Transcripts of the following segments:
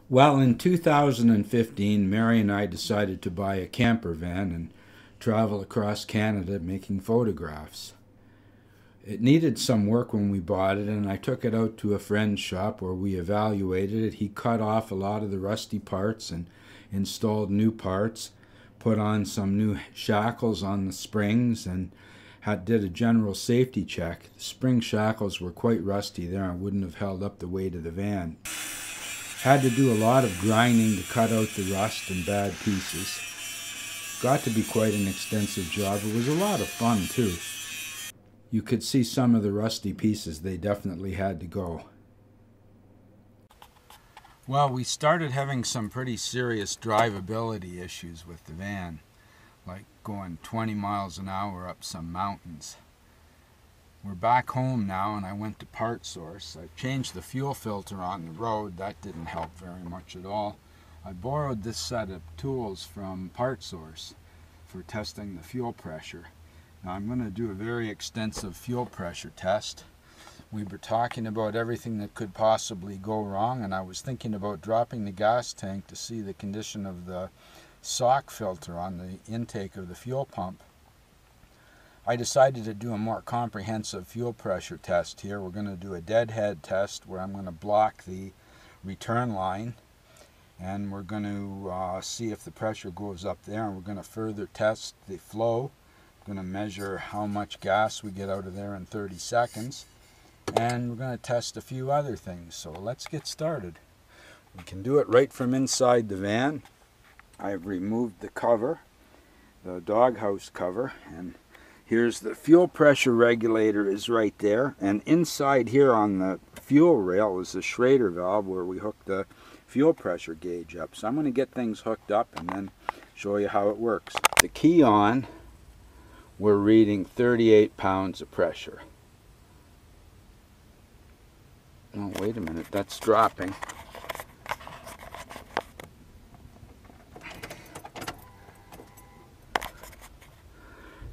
Well, in 2015, Mary and I decided to buy a camper van and travel across Canada making photographs. It needed some work when we bought it, and I took it out to a friend's shop where we evaluated it. He cut off a lot of the rusty parts and installed new parts, put on some new shackles on the springs, and did a general safety check. The spring shackles were quite rusty there and wouldn't have held up the weight of the van. Had to do a lot of grinding to cut out the rust and bad pieces. Got to be quite an extensive job. It was a lot of fun too. You could see some of the rusty pieces. They definitely had to go. Well, we started having some pretty serious drivability issues with the van, like going 20 miles an hour up some mountains. We're back home now, and I went to Part Source. I changed the fuel filter on the road. That didn't help very much at all. I borrowed this set of tools from Part Source for testing the fuel pressure. Now I'm going to do a very extensive fuel pressure test. We were talking about everything that could possibly go wrong, and I was thinking about dropping the gas tank to see the condition of the sock filter on the intake of the fuel pump. I decided to do a more comprehensive fuel pressure test here. We're going to do a deadhead test where I'm going to block the return line, and we're going to see if the pressure goes up there, and we're going to further test the flow. I'm going to measure how much gas we get out of there in 30 seconds, and we're going to test a few other things. So let's get started. We can do it right from inside the van. I've removed the cover, the doghouse cover, and here's the fuel pressure regulator is right there, and inside here on the fuel rail is the Schrader valve where we hook the fuel pressure gauge up. So I'm going to get things hooked up and then show you how it works. The key on, we're reading 38 pounds of pressure. Oh, wait a minute, that's dropping.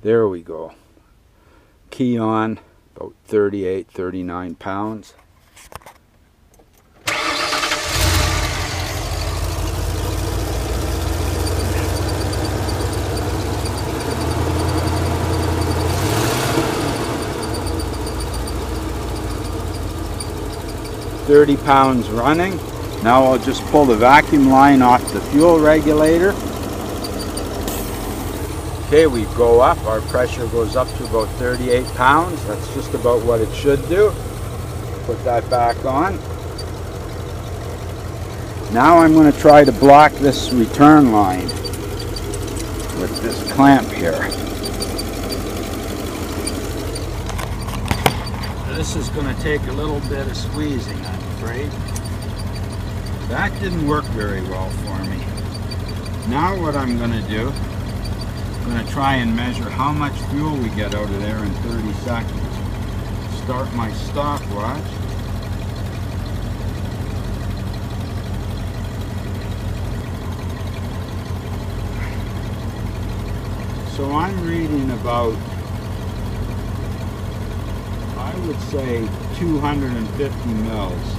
There we go. Key on, about 38, 39 pounds. £30 running. Now I'll just pull the vacuum line off the fuel regulator. Okay, we go up, our pressure goes up to about 38 pounds. That's just about what it should do. Put that back on. Now I'm going to try to block this return line with this clamp here. This is going to take a little bit of squeezing, I'm afraid. That didn't work very well for me. Now what I'm going to do, I'm going to try and measure how much fuel we get out of there in 30 seconds. Start my stopwatch. So I'm reading about, I would say, 250 mils.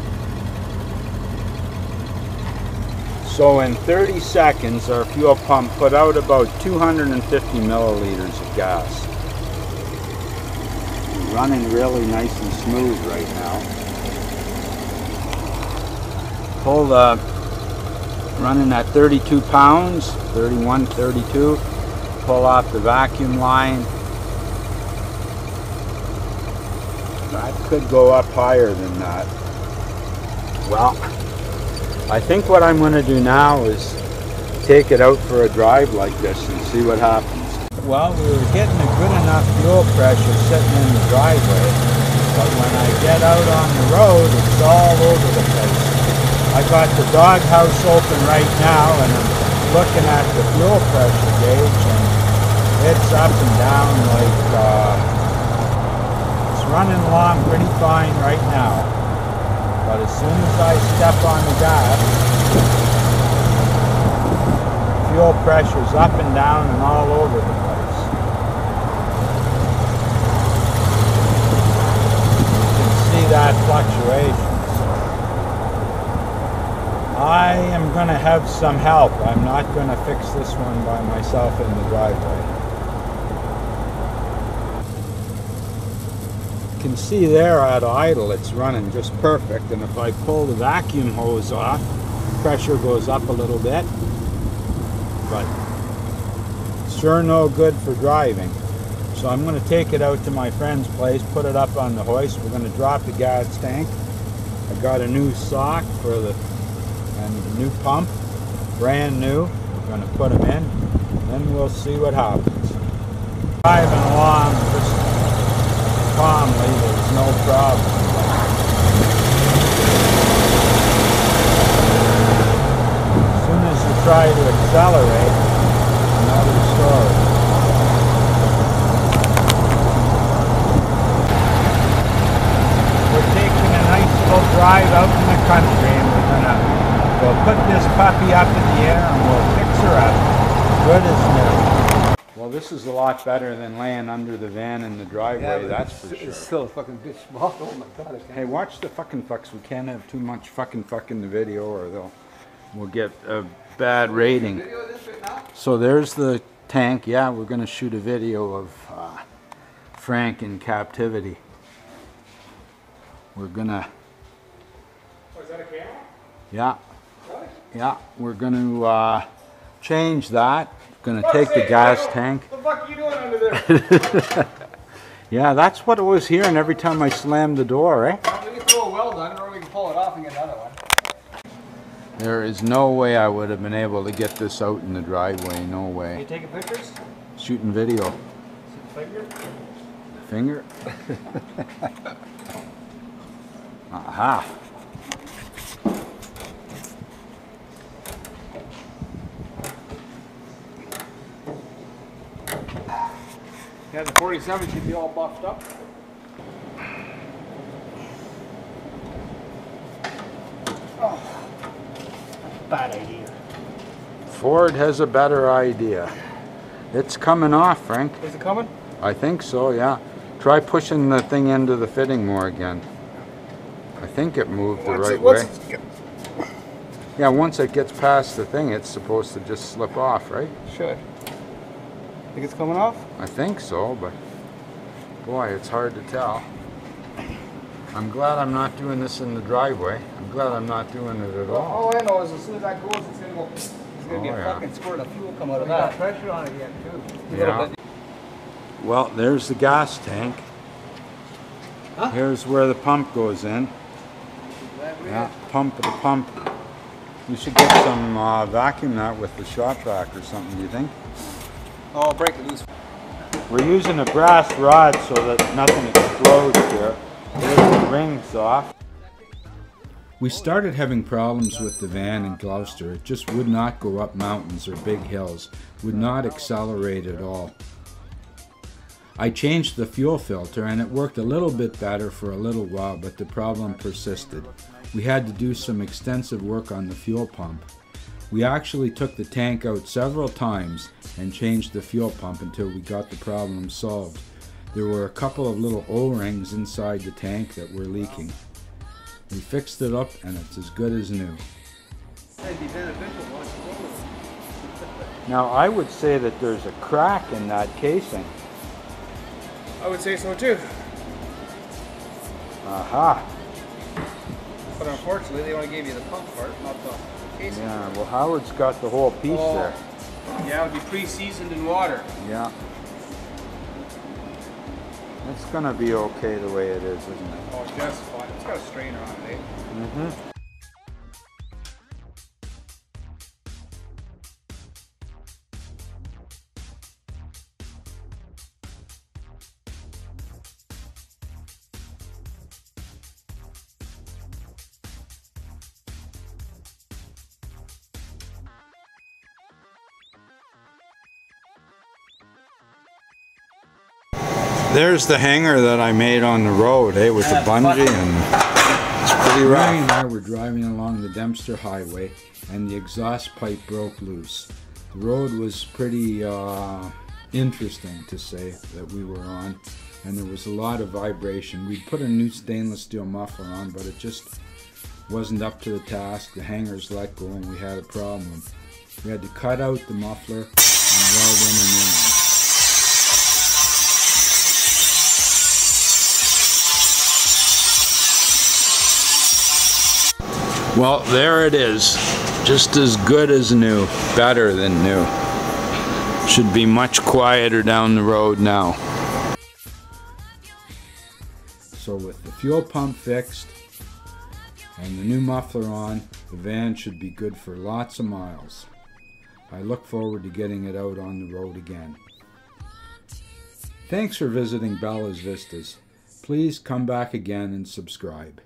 So in 30 seconds, our fuel pump put out about 250 milliliters of gas. Running really nice and smooth right now. Pull the, running at 32 pounds, 31, 32. Pull off the vacuum line. That could go up higher than that. Well, I think what I'm going to do now is take it out for a drive like this and see what happens. Well, we were getting a good enough fuel pressure sitting in the driveway, but when I get out on the road, it's all over the place. I got the doghouse open right now, and I'm looking at the fuel pressure gauge, and it's up and down like, it's running along pretty fine right now. But as soon as I step on the gas, fuel pressure's up and down and all over the place. You can see that fluctuation. So I am going to have some help. I'm not going to fix this one by myself in the driveway. You can see there at idle it's running just perfect, and if I pull the vacuum hose off, pressure goes up a little bit, but sure no good for driving. So I'm going to take it out to my friend's place, put it up on the hoist. We're going to drop the gas tank. I got a new sock for the and a new pump, brand new. We're going to put them in, then we'll see what happens. Driving along just calmly, there's no problem. As soon as you try to accelerate, another story. We're taking a nice little drive out in the country, and we'll put this puppy up in the air and we'll fix her up. Good as new. Well, this is a lot better than laying under the van in the driveway, that's for sure. It's still a fucking bit small. Oh my god, I can't. Hey, watch the fucking fucks. We can't have too much fucking fuck in the video or we'll get a bad rating. Video this right now? So there's the tank. Yeah, we're going to shoot a video of Frank in captivity. We're going to... Oh, is that a camera? Yeah. Really? Yeah, we're going to change that. Going to take the gas tank. What the fuck are you doing under there? Yeah, that's what it was hearing every time I slammed the door, eh? Well, we can throw a weld on it, or we can pull it off and get another one. There is no way I would have been able to get this out in the driveway. No Are you way. taking pictures? Shooting video. Finger? Finger? Aha. Yeah, the 47 should be all buffed up. Oh, bad idea. Ford has a better idea. It's coming off, Frank. Is it coming? I think so, yeah. Try pushing the thing into the fitting more again. I think it moved the right way. Yeah, once it gets past the thing, it's supposed to just slip off, right? Should. Think it's coming off? I think so, but boy, it's hard to tell. I'm glad I'm not doing this in the driveway. I'm glad I'm not doing it at all. All I know is as soon as that goes, it's gonna go. It's gonna be a yeah. fucking squirt of fuel come out of that. Pressure on it again too. Yeah. Well, there's the gas tank. Huh? Here's where the pump goes in. Yeah, pump to the pump. You should get some vacuum that with the shop vac or something, do you think? Oh, I'll break it loose. We're using a brass rod so that nothing explodes here. There's the rings off. We started having problems with the van in Gloucester. It just would not go up mountains or big hills, would not accelerate at all. I changed the fuel filter and it worked a little bit better for a little while, but the problem persisted. We had to do some extensive work on the fuel pump. We actually took the tank out several times and changed the fuel pump until we got the problem solved. There were a couple of little O-rings inside the tank that were leaking. We fixed it up and it's as good as new. Now I would say that there's a crack in that casing. I would say so too. Aha. But unfortunately, they only gave you the pump part, not the casing. Yeah, well Howard's got the whole piece there. Yeah, it would be pre-seasoned in water. Yeah. It's gonna be okay the way it is, isn't it? Oh, just fine. It's got a strainer on it, eh? Mm-hmm. There's the hanger that I made on the road, with the bungee, and it's pretty rough. Ray and I were driving along the Dempster Highway, and the exhaust pipe broke loose. The road was pretty interesting, to say, that we were on, and there was a lot of vibration. We'd put a new stainless steel muffler on, but it just wasn't up to the task. The hangers let go and we had a problem. We had to cut out the muffler and weld in a new one. Well, there it is. Just as good as new. Better than new. Should be much quieter down the road now. So with the fuel pump fixed and the new muffler on, the van should be good for lots of miles. I look forward to getting it out on the road again. Thanks for visiting Bella's Vistas. Please come back again and subscribe.